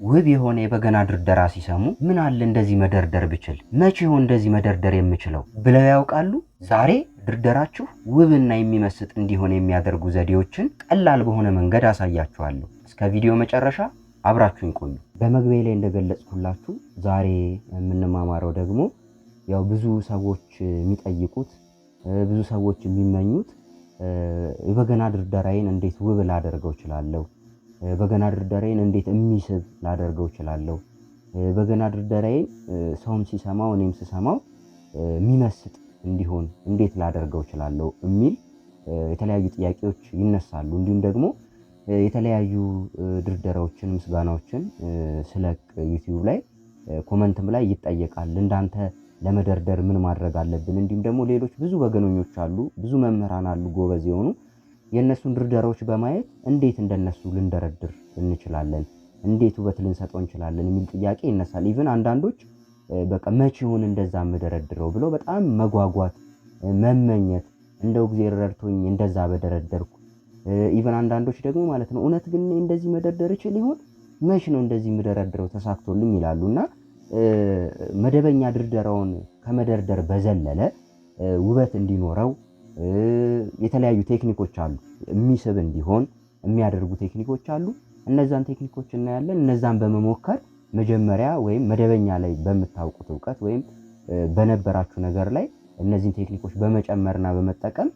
ውብ የሆነ የበገና ድርደራ ሲሰሙ ምን አለ እንደዚህ መደርደር ብችል፣ መቼ ይሆን እንደዚህ መደርደር የምችለው ብለው ያውቃሉ? ዛሬ ድርደራችሁ ውብና የሚመስጥ እንዲሆን የሚያደርጉ ዘዴዎችን ቀላል በሆነ መንገድ አሳያችኋለሁ። እስከ ቪዲዮ መጨረሻ አብራችሁኝ ቆዩ። በመግቢያ ላይ እንደገለጽኩላችሁ ዛሬ የምንማማረው ደግሞ ያው ብዙ ሰዎች የሚጠይቁት ብዙ ሰዎች የሚመኙት የበገና ድርደራዬን እንዴት ውብ ላደርገው እችላለሁ፣ በገና ድርደራዬን እንዴት የሚስብ ላደርገው እችላለሁ፣ በገና ድርደራዬን ሰውም ሲሰማው እኔም ስሰማው የሚመስጥ እንዲሆን እንዴት ላደርገው እችላለሁ የሚል የተለያዩ ጥያቄዎች ይነሳሉ። እንዲሁም ደግሞ የተለያዩ ድርደራዎችን ምስጋናዎችን ስለቅ ዩቲዩብ ላይ ኮመንትም ላይ ይጠየቃል። እንዳንተ ለመደርደር ምን ማድረግ አለብን? እንዲሁም ደግሞ ሌሎች ብዙ ወገኖኞች አሉ፣ ብዙ መምህራን አሉ ጎበዝ የሆኑ የነሱን ድርደራዎች በማየት እንዴት እንደነሱ ልንደረድር እንችላለን፣ እንዴት ውበት ልንሰጠው እንችላለን የሚል ጥያቄ ይነሳል። ኢቭን አንዳንዶች በቃ መቼ ይሆን እንደዛ የምደረድረው ብለው በጣም መጓጓት መመኘት፣ እንደው እግዚአብሔር ረድቶኝ እንደዛ በደረደርኩ። ኢቭን አንዳንዶች ደግሞ ማለት ነው እውነት ግን እንደዚህ መደርደር እችል ይሆን፣ መቼ ነው እንደዚህ የምደረድረው ተሳክቶልኝ ይላሉና መደበኛ ድርደራውን ከመደርደር በዘለለ ውበት እንዲኖረው የተለያዩ ቴክኒኮች አሉ። የሚስብ እንዲሆን የሚያደርጉ ቴክኒኮች አሉ። እነዛን ቴክኒኮች እናያለን። እነዛን በመሞከር መጀመሪያ ወይም መደበኛ ላይ በምታውቁት ዕውቀት ወይም በነበራችሁ ነገር ላይ እነዚህን ቴክኒኮች በመጨመርና በመጠቀም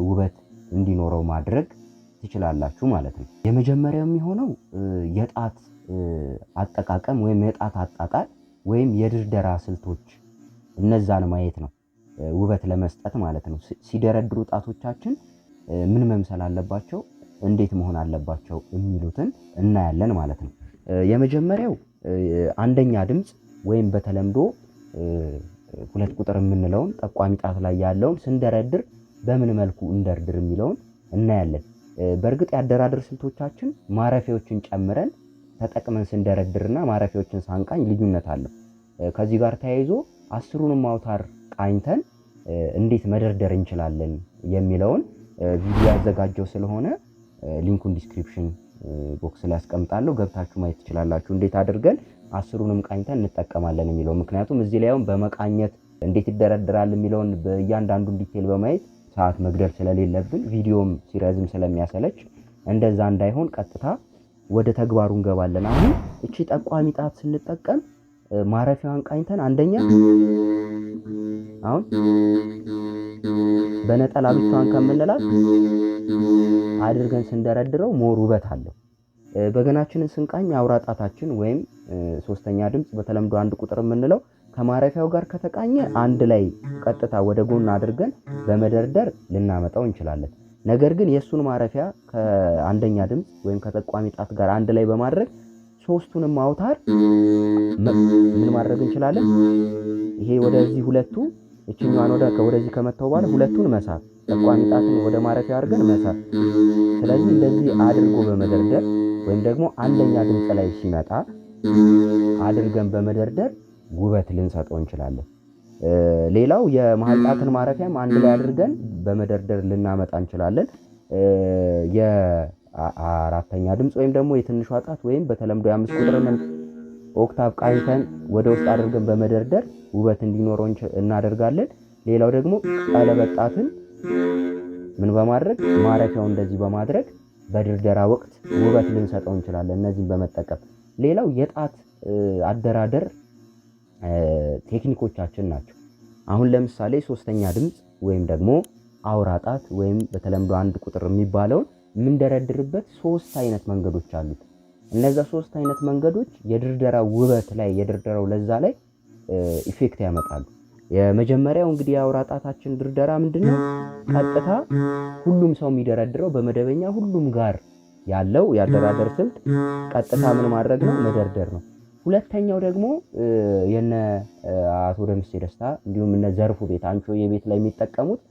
ውበት እንዲኖረው ማድረግ ትችላላችሁ ማለት ነው። የመጀመሪያው የሚሆነው የጣት አጠቃቀም ወይም የጣት አጣጣል ወይም የድርደራ ስልቶች እነዛን ማየት ነው ውበት ለመስጠት ማለት ነው። ሲደረድሩ ጣቶቻችን ምን መምሰል አለባቸው፣ እንዴት መሆን አለባቸው የሚሉትን እናያለን ማለት ነው። የመጀመሪያው አንደኛ ድምፅ ወይም በተለምዶ 2 ቁጥር የምንለውን ጠቋሚ ጣት ላይ ያለውን ስንደረድር በምን መልኩ እንደርድር የሚለውን እናያለን። በእርግጥ ያደራደር ስልቶቻችን ማረፊያዎችን ጨምረን ተጠቅመን ስንደረድርና ማረፊያዎችን ሳንቃኝ ልዩነት አለው። ከዚህ ጋር ተያይዞ 10ሩንም አውታር ቃኝተን እንዴት መደርደር እንችላለን የሚለውን ቪዲዮ ያዘጋጀው ስለሆነ ሊንኩን ዲስክሪፕሽን ቦክስ ላይ አስቀምጣለሁ፣ ገብታችሁ ማየት ትችላላችሁ። እንዴት አድርገን 10ሩንም ቃኝተን እንጠቀማለን የሚለው። ምክንያቱም እዚህ ላይ በመቃኘት እንዴት ይደረደራል የሚለውን በእያንዳንዱን ዲቴል በማየት ሰዓት መግደል ስለሌለብን ቪዲዮም ሲረዝም ስለሚያሰለች እንደዛ እንዳይሆን ቀጥታ ወደ ተግባሩ እንገባለን። አሁን እቺ ጠቋሚ ጣት ስንጠቀም ማረፊያዋን ቃኝተን አንደኛ አሁን በነጠላ ብቻዋን ከምንላት አድርገን ስንደረድረው ሞር ውበት አለው። በገናችንን ስንቃኝ አውራ ጣታችን ወይም ሶስተኛ ድምፅ በተለምዶ 1 ቁጥር የምንለው ከማረፊያው ጋር ከተቃኘ አንድ ላይ ቀጥታ ወደ ጎን አድርገን በመደርደር ልናመጣው እንችላለን። ነገር ግን የሱን ማረፊያ ከአንደኛ ድምፅ ወይም ከጠቋሚ ጣት ጋር አንድ ላይ በማድረግ ሶስቱንም አውታር ምን ማድረግ እንችላለን? ይሄ ወደዚህ ሁለቱ እቺኛዋን ወደዚህ ከመታው በኋላ ሁለቱን መሳብ፣ ጠቋሚ ጣትን ወደ ማረፊያ አድርገን መሳብ። ስለዚህ እንደዚህ አድርጎ በመደርደር ወይም ደግሞ አንደኛ ድምፅ ላይ ሲመጣ አድርገን በመደርደር ውበት ልንሰጠው እንችላለን። ሌላው የመሃል ጣትን ማረፊያም አንድ ላይ አድርገን በመደርደር ልናመጣ እንችላለን። የአራተኛ ድምፅ ወይም ደግሞ የትንሿ ጣት ወይም በተለምዶ የ5 ቁጥርን ኦክታቭ ቃኝተን ወደ ውስጥ አድርገን በመደርደር ውበት እንዲኖረው እናደርጋለን። ሌላው ደግሞ ቀለበት ጣትን ምን በማድረግ ማረፊያው እንደዚህ በማድረግ በድርደራ ወቅት ውበት ልንሰጠው እንችላለን እነዚህን በመጠቀም። ሌላው የጣት አደራደር ቴክኒኮቻችን ናቸው። አሁን ለምሳሌ ሶስተኛ ድምፅ ወይም ደግሞ አውራ ጣት ወይም በተለምዶ 1 ቁጥር የሚባለውን የምንደረድርበት 3 አይነት መንገዶች አሉት። እነዛ 3 አይነት መንገዶች የድርደራ ውበት ላይ የድርደራው ለዛ ላይ ኢፌክት ያመጣሉ። የመጀመሪያው እንግዲህ የአውራ ጣታችን ድርደራ ምንድነው? ቀጥታ ሁሉም ሰው የሚደረድረው በመደበኛ ሁሉም ጋር ያለው ያደራደር ስልት ቀጥታ ምን ማድረግ ነው? መደርደር ነው። ሁለተኛው ደግሞ የነ አቶ ደምሴ ደስታ እንዲሁም እነ ዘርፉ ቤት አንቾ የቤት ላይ የሚጠቀሙት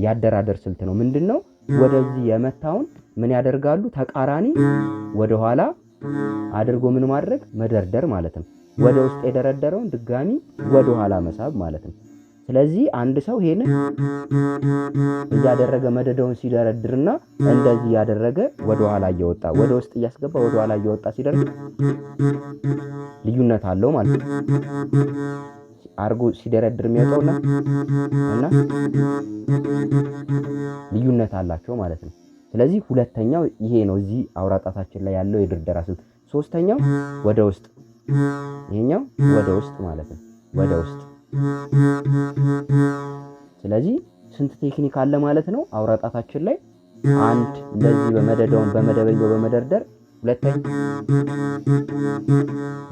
ያደራደር ስልት ነው። ምንድነው? ወደዚህ የመታውን ምን ያደርጋሉ? ተቃራኒ ወደ ኋላ አድርጎ ምን ማድረግ? መደርደር ማለት ነው። ወደ ውስጥ የደረደረውን ድጋሚ ወደ ኋላ መሳብ ማለት ነው። ስለዚህ አንድ ሰው ይሄንን እያደረገ መደዳውን ሲደረድርና እንደዚህ ያደረገ ወደ ኋላ እየወጣ ወደ ውስጥ እያስገባ ወደ ኋላ እየወጣ ሲደርግ ልዩነት አለው ማለት ነው። አርጎ ሲደረድር የሚወጣውና እና ልዩነት አላቸው ማለት ነው። ስለዚህ ሁለተኛው ይሄ ነው፣ እዚህ አውራጣታችን ላይ ያለው የድርደራ ስልት። ሶስተኛው ወደ ውስጥ፣ ይሄኛው ወደ ውስጥ ማለት ነው፣ ወደ ውስጥ። ስለዚህ ስንት ቴክኒክ አለ ማለት ነው አውራጣታችን ላይ? አንድ እንደዚህ በመደዳውን በመደበኛው በመደርደር፣ ሁለተኛ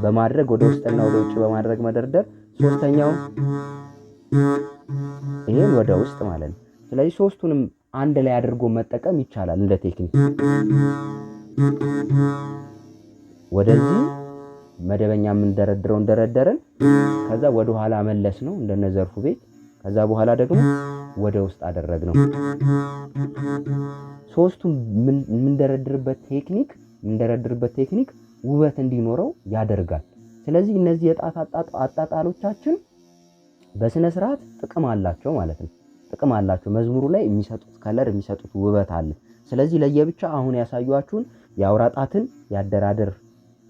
በማድረግ ወደ ውስጥና ወደ ውጭ በማድረግ መደርደር፣ ሶስተኛው ይሄን ወደ ውስጥ ማለት ነው። ስለዚህ ሶስቱንም አንድ ላይ አድርጎ መጠቀም ይቻላል እንደ ቴክኒክ። ወደዚህ መደበኛ የምንደረድረው እንደረደረን፣ ከዛ ወደ ኋላ መለስ ነው እንደነዘርፉ ቤት፣ ከዛ በኋላ ደግሞ ወደ ውስጥ አደረግ ነው። ሶስቱም የምንደረድርበት ቴክኒክ ውበት እንዲኖረው ያደርጋል። ስለዚህ እነዚህ የጣት አጣጣሎቻችን በስነ ስርዓት ጥቅም አላቸው ማለት ነው። ጥቅም አላቸው። መዝሙሩ ላይ የሚሰጡት ከለር የሚሰጡት ውበት አለ። ስለዚህ ለየብቻ አሁን ያሳዩአችሁን የአውራጣትን ያደራደር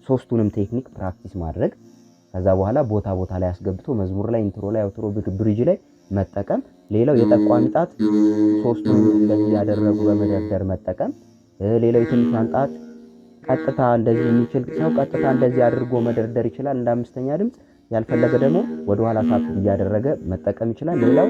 ሶስቱንም ቴክኒክ ፕራክቲስ ማድረግ፣ ከዛ በኋላ ቦታ ቦታ ላይ አስገብቶ መዝሙር ላይ ኢንትሮ ላይ አውትሮ ብሪጅ ላይ መጠቀም። ሌላው የጠቋሚ ጣት ሶስቱን እንደዚህ ያደረጉ በመደርደር መጠቀም። ሌላው የትንሿን ጣት ቀጥታ እንደዚህ የሚችል ሰው ቀጥታ እንደዚህ አድርጎ መደርደር ይችላል እንደ አምስተኛ ድምፅ። ያልፈለገ ደግሞ ወደ ኋላ ሳት እያደረገ መጠቀም ይችላል። ሌላው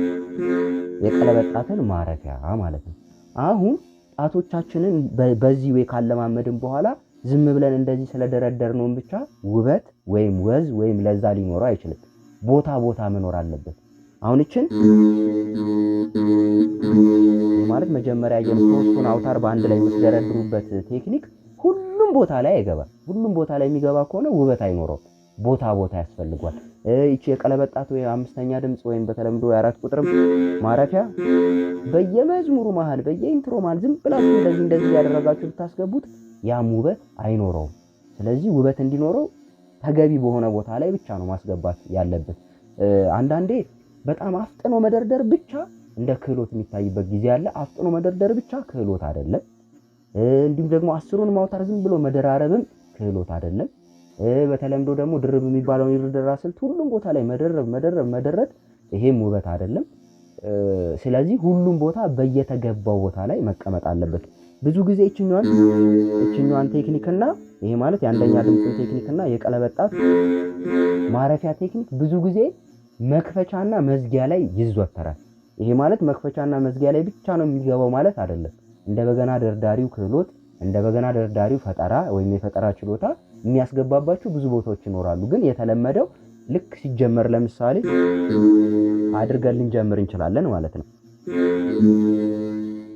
የቀለበት ጣትን ማረፊያ ማለት ነው። አሁን ጣቶቻችንን በዚህ ወይ ካለማመድን በኋላ ዝም ብለን እንደዚህ ስለደረደርነው ብቻ ውበት ወይም ወዝ ወይም ለዛ ሊኖረው አይችልም። ቦታ ቦታ መኖር አለበት። አሁን እችን ማለት መጀመሪያ የሶስቱን አውታር በአንድ ላይ የምትደረድሩበት ቴክኒክ ሁሉም ቦታ ላይ አይገባም። ሁሉም ቦታ ላይ የሚገባ ከሆነ ውበት አይኖረውም። ቦታ ቦታ ያስፈልጓል። እቺ የቀለበት ጣት ወይ አምስተኛ ድምጽ ወይም በተለምዶ የአራት ቁጥር ማረፊያ በየመዝሙሩ መሃል በየኢንትሮ መሃል ዝም ብላችሁ እንደዚህ ያደረጋችሁ ብታስገቡት ያም ውበት አይኖረውም። ስለዚህ ውበት እንዲኖረው ተገቢ በሆነ ቦታ ላይ ብቻ ነው ማስገባት ያለበት። አንዳንዴ በጣም አፍጥኖ መደርደር ብቻ እንደ ክህሎት የሚታይበት ጊዜ አለ። አፍጥኖ መደርደር ብቻ ክህሎት አይደለም። እንዲሁም ደግሞ አስሩን ማውታር ዝም ብሎ መደራረብም ክህሎት አይደለም። በተለምዶ ደግሞ ድርብ የሚባለው የድርደራ ስልት ሁሉም ቦታ ላይ መደረብ ይሄም ውበት አይደለም። ስለዚህ ሁሉም ቦታ በየተገባው ቦታ ላይ መቀመጥ አለበት። ብዙ ጊዜ እችኛዋን ቴክኒክና ይሄ ማለት የአንደኛ ድምጽ ቴክኒክና የቀለበት ጣት ማረፊያ ቴክኒክ ብዙ ጊዜ መክፈቻና መዝጊያ ላይ ይዘወተራል። ይሄ ማለት መክፈቻና መዝጊያ ላይ ብቻ ነው የሚገባው ማለት አይደለም። እንደ በገና ደርዳሪው ክህሎት፣ እንደ በገና ደርዳሪው ፈጠራ ወይም የፈጠራ ችሎታ የሚያስገባባቸው ብዙ ቦታዎች ይኖራሉ። ግን የተለመደው ልክ ሲጀመር ለምሳሌ አድርገን ልንጀምር እንችላለን ማለት ነው።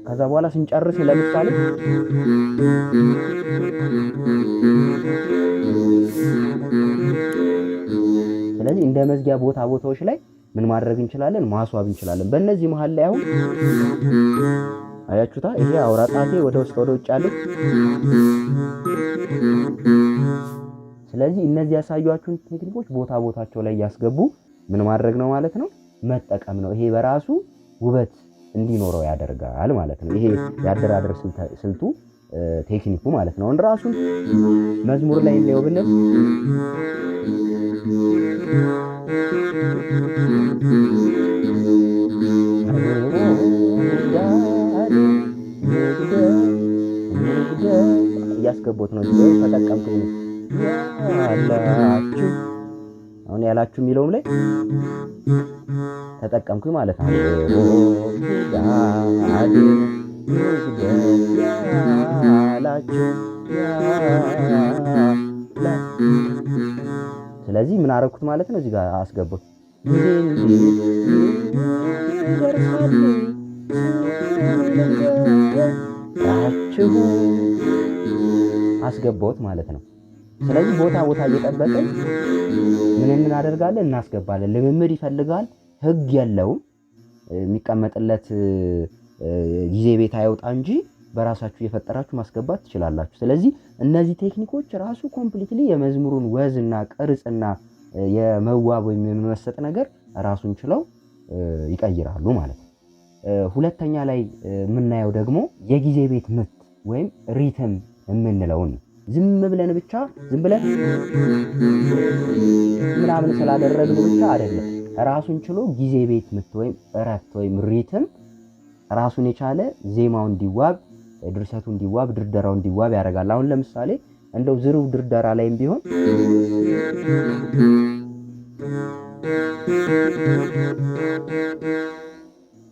ከዛ በኋላ ስንጨርስ ለምሳሌ ስለዚህ እንደ መዝጊያ ቦታዎች ላይ ምን ማድረግ እንችላለን? ማስዋብ እንችላለን። በእነዚህ መሃል ላይ አሁን አያችሁታ፣ ይሄ አውራጣቴ ወደ ውስጥ ወደ ውጭ አለ። ስለዚህ እነዚህ ያሳዩአችሁን ቴክኒኮች ቦታቸው ላይ ያስገቡ ምን ማድረግ ነው ማለት ነው? መጠቀም ነው። ይሄ በራሱ ውበት እንዲኖረው ያደርጋል ማለት ነው። ይሄ ያደራደር ስልቱ ቴክኒኩ ማለት ነው። ራሱን መዝሙር ላይ ነው ብለን ያስገቡት ነው ተጠቀምኩኝ ያላችሁ አሁን ያላችሁ የሚለውም ላይ ተጠቀምኩኝ ማለት ነው። ስለዚህ ምን አደረኩት ማለት ነው? እዚህ ጋር አስገቡት አስገባሁት ማለት ነው። ስለዚህ ቦታ እየጠበቅን ምን እናደርጋለን? እናስገባለን። ልምምድ ይፈልጋል። ህግ የለውም። የሚቀመጥለት ጊዜ ቤት አይወጣ እንጂ በራሳችሁ የፈጠራችሁ ማስገባት ትችላላችሁ። ስለዚህ እነዚህ ቴክኒኮች ራሱ ኮምፕሊትሊ የመዝሙሩን ወዝና ቅርጽና የመዋብ ወይም የመመሰጥ ነገር ራሱን ችለው ይቀይራሉ ማለት ነው። ሁለተኛ ላይ የምናየው ደግሞ የጊዜ ቤት ምት ወይም ሪትም የምንለውን ዝም ብለን ምናምን ስላደረግን ብቻ አይደለም። ራሱን ችሎ ጊዜ ቤት ምት ወይም እረፍት ወይም ሪትም ራሱን የቻለ ዜማው እንዲዋብ፣ ድርሰቱ እንዲዋብ፣ ድርደራው እንዲዋብ ያደርጋል። አሁን ለምሳሌ እንደው ዝርው ድርደራ ላይም ቢሆን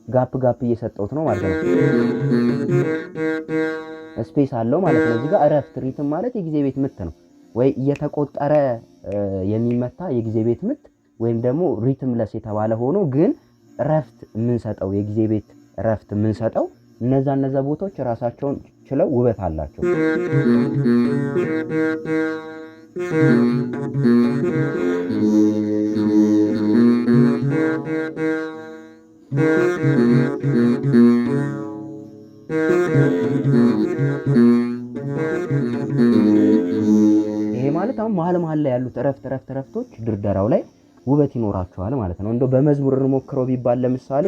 ጋፕ እየሰጠሁት ነው ማለት ነው። ስፔስ አለው ማለት ነው። እዚህ ጋር እረፍት ሪትም ማለት የጊዜ ቤት ምት ነው ወይ እየተቆጠረ የሚመታ የጊዜ ቤት ምት ወይም ደግሞ ሪትምለስ የተባለ ሆኖ ግን እረፍት የምንሰጠው የጊዜ ቤት እረፍት የምንሰጠው እነዛ ቦታዎች ራሳቸውን ችለው ውበት አላቸው። ይሄ ማለት አሁን መሀል ላይ ያሉት እረፍቶች ድርደራው ላይ ውበት ይኖራቸዋል ማለት ነው። እንደው በመዝሙር እንሞክረው ቢባል ለምሳሌ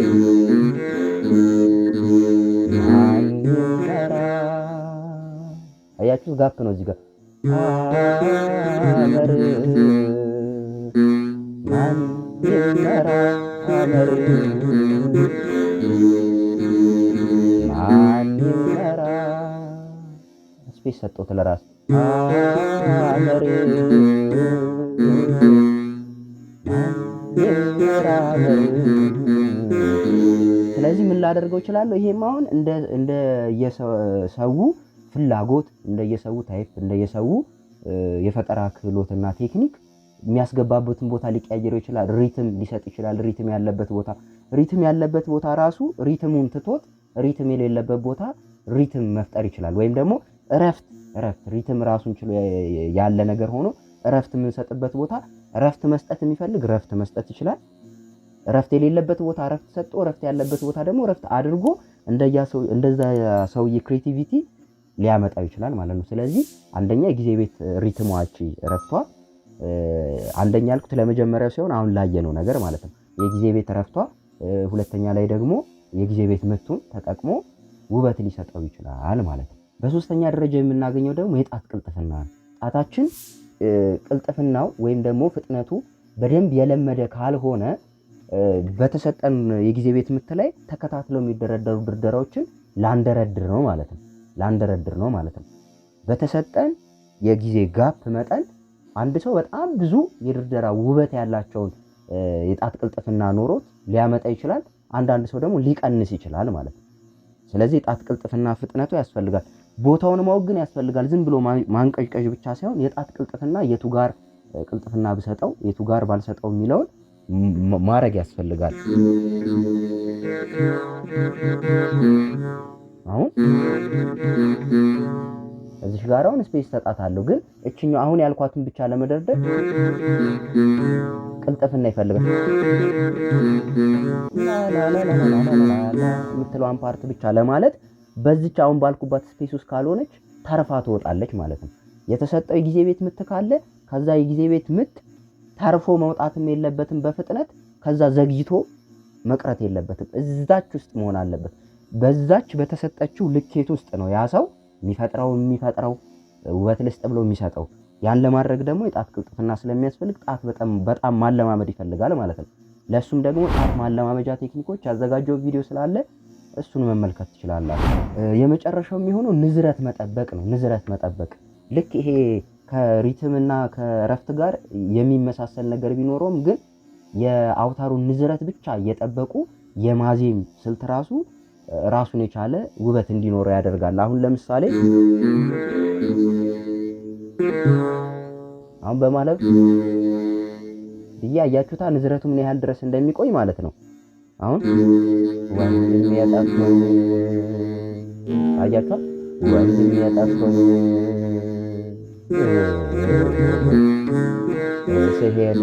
አያችሁ ጋፕ ነው እዚህ ጋር ስፔስ ሰጥቶት ለራስ ስለዚህ ምን ላደርገው እችላለሁ? ይሄም አሁን እንደ የሰው ፍላጎት እንደየሰው ታይፕ እንደየሰው የፈጠራ ክህሎትና ቴክኒክ የሚያስገባበትን ቦታ ሊቀያየረው ይችላል። ሪትም ሊሰጥ ይችላል። ሪትም ያለበት ቦታ ራሱ ሪትሙን ትቶት ሪትም የሌለበት ቦታ ሪትም መፍጠር ይችላል። ወይም ደግሞ እረፍት ሪትም ራሱን ችሎ ያለ ነገር ሆኖ እረፍት የምንሰጥበት ቦታ እረፍት መስጠት የሚፈልግ እረፍት መስጠት ይችላል። እረፍት የሌለበት ቦታ እረፍት ሰጥቶ እረፍት ያለበት ቦታ ደግሞ እረፍት አድርጎ እንደዛ ሰውዬ ክሬቲቪቲ ሊያመጣው ይችላል ማለት ነው። ስለዚህ አንደኛ የጊዜ ቤት ሪትሟች እረፍቷ አንደኛ ያልኩት ለመጀመሪያው ሲሆን አሁን ላየነው ነገር ማለት ነው የጊዜ ቤት እረፍቷ፣ ሁለተኛ ላይ ደግሞ የጊዜ ቤት ምቱን ተጠቅሞ ውበት ሊሰጠው ይችላል ማለት ነው። በሶስተኛ ደረጃ የምናገኘው ደግሞ የጣት ቅልጥፍና ነው። ጣታችን ቅልጥፍናው ወይም ደግሞ ፍጥነቱ በደንብ የለመደ ካልሆነ በተሰጠን የጊዜ ቤት ምት ላይ ተከታትለው የሚደረደሩ ድርደራዎችን ላንደረድር ነው ማለት ነው። በተሰጠን የጊዜ ጋፕ መጠን አንድ ሰው በጣም ብዙ የድርደራ ውበት ያላቸውን የጣት ቅልጥፍና ኖሮት ሊያመጣ ይችላል። አንዳንድ ሰው ደግሞ ሊቀንስ ይችላል ማለት ነው። ስለዚህ የጣት ቅልጥፍና ፍጥነቱ ያስፈልጋል። ቦታውን ማወቅ ግን ያስፈልጋል። ዝም ብሎ ማንቀዥቀዥ ብቻ ሳይሆን የጣት ቅልጥፍና የቱ ጋር ቅልጥፍና ብሰጠው የቱ ጋር ባልሰጠው የሚለውን ማድረግ ያስፈልጋል። አሁን እዚህ ጋር አሁን ስፔስ ተጣታለሁ፣ ግን እቺኛው አሁን ያልኳትን ብቻ ለመደርደር ቅልጥፍና ይፈልጋል። የምትለዋን ፓርት ብቻ ለማለት በዚች አሁን ባልኩባት ስፔስ ውስጥ ካልሆነች ተርፋ ትወጣለች ማለት ነው። የተሰጠው የጊዜ ቤት ምት ካለ ከዛ የጊዜ ቤት ምት ተርፎ መውጣትም የለበትም በፍጥነት፣ ከዛ ዘግይቶ መቅረት የለበትም። እዛች ውስጥ መሆን አለበት። በዛች በተሰጠችው ልኬት ውስጥ ነው ያ ሰው የሚፈጥረው ውበት ልስጥ ብሎ የሚሰጠው። ያን ለማድረግ ደግሞ የጣት ቅልጥፍና ስለሚያስፈልግ ጣት በጣም ማለማመድ ይፈልጋል ማለት ነው። ለሱም ደግሞ ጣት ማለማመጃ ቴክኒኮች ያዘጋጀው ቪዲዮ ስላለ እሱን መመልከት ትችላላችሁ። የመጨረሻው የሚሆነው ንዝረት መጠበቅ ነው። ንዝረት መጠበቅ ልክ ይሄ ከሪትምና ከረፍት ጋር የሚመሳሰል ነገር ቢኖረውም ግን የአውታሩን ንዝረት ብቻ እየጠበቁ የማዜም ስልት ራሱን የቻለ ውበት እንዲኖረው ያደርጋል። አሁን ለምሳሌ አሁን በማለት አያችሁታ ንዝረቱ ምን ያህል ድረስ እንደሚቆይ ማለት ነው። አሁን ወንድም ያጣፈው አያችሁታ ወንድም ያጣፈው ሲሄድ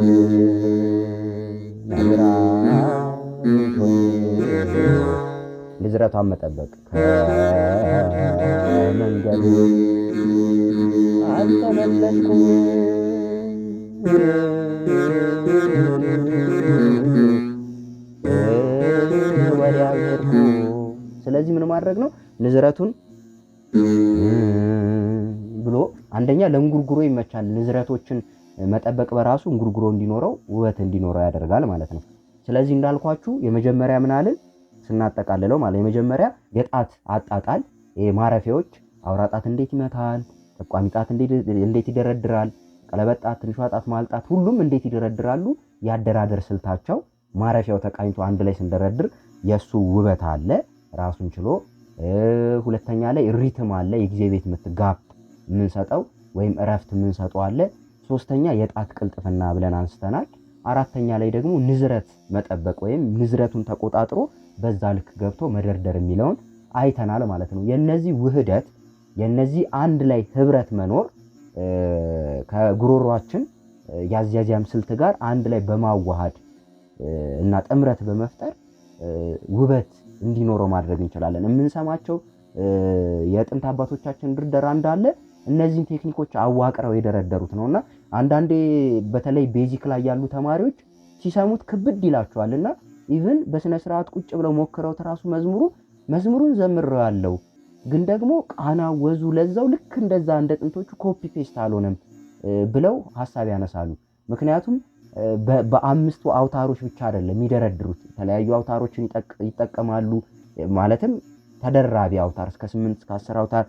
ነብራ ንዝረቷን መጠበቅ ከመንገዱ አልተመለስኩም ስለዚህ ምን ማድረግ ነው? ንዝረቱን ብሎ አንደኛ ለእንጉርጉሮ ይመቻል። ንዝረቶችን መጠበቅ በራሱ እንጉርጉሮ እንዲኖረው ውበት እንዲኖረው ያደርጋል ማለት ነው። ስለዚህ እንዳልኳችሁ የመጀመሪያ ምን አልን ስናጠቃልለው ማለት የመጀመሪያ የጣት አጣጣል ማረፊያዎች አውራ ጣት እንዴት ይመታል፣ ጠቋሚ ጣት እንዴት ይደረድራል፣ ቀለበት ጣት፣ ትንሿ ጣት፣ መሃል ጣት ሁሉም እንዴት ይደረድራሉ፣ ያደራደር ስልታቸው ማረፊያው ተቃኝቶ አንድ ላይ ስንደረድር የሱ ውበት አለ ራሱን ችሎ። ሁለተኛ ላይ ሪትም አለ፣ የጊዜ ቤት ምት ጋፕ የምንሰጠው ወይም እረፍት የምንሰጠው አለ። ሶስተኛ የጣት ቅልጥፍና ብለን አንስተናል። አራተኛ ላይ ደግሞ ንዝረት መጠበቅ ወይም ንዝረቱን ተቆጣጥሮ በዛ ልክ ገብቶ መደርደር የሚለውን አይተናል ማለት ነው። የነዚህ ውህደት የነዚህ አንድ ላይ ህብረት መኖር ከጉሮሯችን ያዝያዝያም ስልት ጋር አንድ ላይ በማዋሃድ እና ጥምረት በመፍጠር ውበት እንዲኖረው ማድረግ እንችላለን። የምንሰማቸው የጥንት አባቶቻችን ድርደራ እንዳለ እነዚህን ቴክኒኮች አዋቅረው የደረደሩት ነውና አንዳንዴ በተለይ ቤዚክ ላይ ያሉ ተማሪዎች ሲሰሙት ክብድ ይላቸዋልና ኢቭን በስነ ስርዓት ቁጭ ብለው ሞክረውት ራሱ መዝሙሩን ዘምረዋለው ግን ደግሞ ቃና ወዙ ለዛው ልክ እንደዛ እንደ ጥንቶቹ ኮፒ ፔስት አልሆነም ብለው ሐሳብ ያነሳሉ። ምክንያቱም በአምስቱ አውታሮች ብቻ አይደለም የሚደረድሩት፣ የተለያዩ አውታሮችን ይጠቀማሉ። ማለትም ተደራቢ አውታር እስከ 8 እስከ 10 አውታር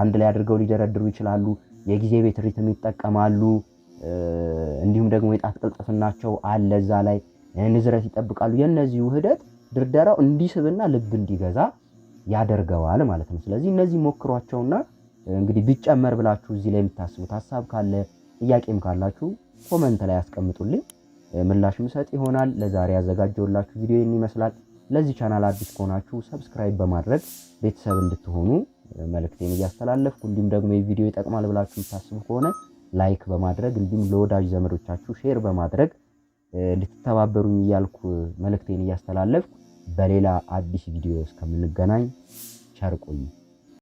አንድ ላይ አድርገው ሊደረድሩ ይችላሉ። የጊዜ ቤት ሪትም ይጠቀማሉ። እንዲሁም ደግሞ የጣት ቅልጥፍናቸው አለ እዛ ላይ ንዝረት ይጠብቃሉ። የነዚህ ውህደት ድርደራው እንዲስብና ልብ እንዲገዛ ያደርገዋል ማለት ነው። ስለዚህ እነዚህ ሞክሯቸውና እንግዲህ ቢጨመር ብላችሁ እዚህ ላይ የምታስቡት ሐሳብ ካለ ጥያቄም ካላችሁ ኮሜንት ላይ አስቀምጡልኝ፣ ምላሽ ምሰጥ ይሆናል። ለዛሬ ያዘጋጀውላችሁ ቪዲዮ ይህን ይመስላል። ለዚህ ቻናል አዲስ ከሆናችሁ ሰብስክራይብ በማድረግ ቤተሰብ እንድትሆኑ መልእክቴን እያስተላለፍኩ እንዲሁም ደግሞ የቪዲዮ ይጠቅማል ብላችሁ የምታስቡ ከሆነ ላይክ በማድረግ እንዲሁም ለወዳጅ ዘመዶቻችሁ ሼር በማድረግ ልትተባበሩኝ እያልኩ መልእክቴን እያስተላለፍኩ በሌላ አዲስ ቪዲዮ እስከምንገናኝ ቸር ቆዩ።